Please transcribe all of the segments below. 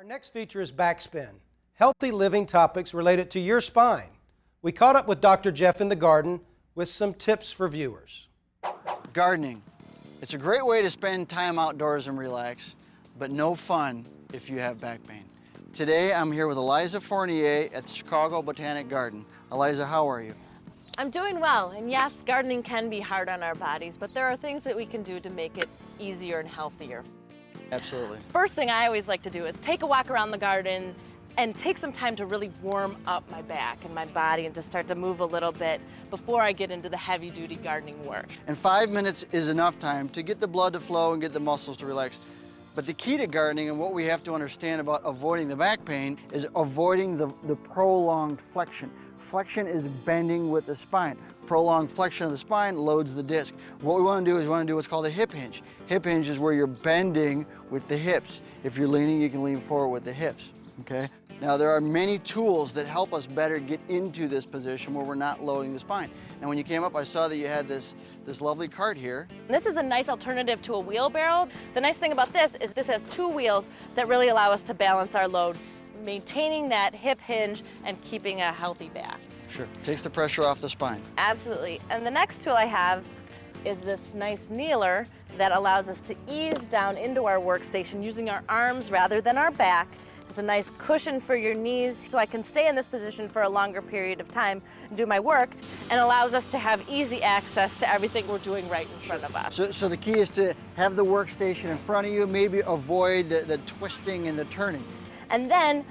Our next feature is Backspin, healthy living topics related to your spine. We caught up with Dr. Jeff in the garden with some tips for viewers. Gardening. It's a great way to spend time outdoors and relax, but no fun if you have back pain. Today I'm here with Eliza Fournier at the Chicago Botanic Garden. Eliza, how are you? I'm doing well, and yes, gardening can be hard on our bodies, but there are things that we can do to make it easier and healthier. Absolutely. First thing I always like to do is take a walk around the garden and take some time to really warm up my back and my body and just start to move a little bit before I get into the heavy-duty gardening work. And 5 minutes is enough time to get the blood to flow and get the muscles to relax. But the key to gardening and what we have to understand about avoiding the back pain is avoiding the prolonged flexion. Flexion is bending with the spine. Prolonged flexion of the spine loads the disc. What we want to do is what's called a hip hinge. Hip hinge is where you're bending with the hips. If you're leaning, you can lean forward with the hips, okay? Now there are many tools that help us better get into this position where we're not loading the spine. Now when you came up, I saw that you had this lovely cart here. This is a nice alternative to a wheelbarrow. The nice thing about this is this has two wheels that really allow us to balance our load, maintaining that hip hinge and keeping a healthy back. Sure, takes the pressure off the spine. Absolutely. And the next tool I have is this nice kneeler that allows us to ease down into our workstation using our arms rather than our back. It's a nice cushion for your knees, so I can stay in this position for a longer period of time and do my work, and allows us to have easy access to everything we're doing right in front of us. So the key is to have the workstation in front of you, maybe avoid the twisting and the turning. And then,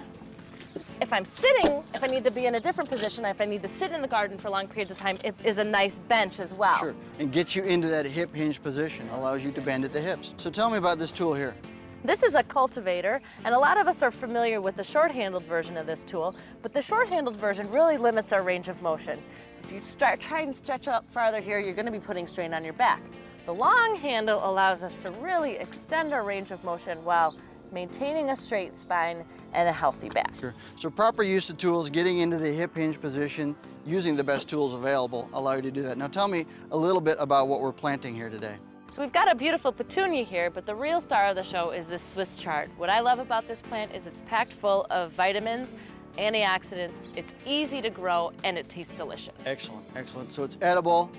if I'm sitting, if I need to be in a different position, if I need to sit in the garden for long periods of time, it is a nice bench as well. Sure, and gets you into that hip hinge position, allows you to bend at the hips. So tell me about this tool here. This is a cultivator, and a lot of us are familiar with the short-handled version of this tool, but the short-handled version really limits our range of motion. If you try and stretch up farther here, you're going to be putting strain on your back. The long handle allows us to really extend our range of motion while maintaining a straight spine and a healthy back. Sure. So proper use of tools, getting into the hip hinge position, using the best tools available, allow you to do that. Now tell me a little bit about what we're planting here today. So we've got a beautiful petunia here, but the real star of the show is this Swiss chard. What I love about this plant is it's packed full of vitamins, antioxidants, it's easy to grow, and it tastes delicious. Excellent, excellent. So it's edible,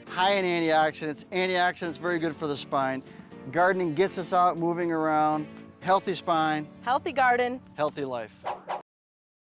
high in antioxidants. Antioxidants very good for the spine. Gardening gets us out, moving around, healthy spine. Healthy garden. Healthy life.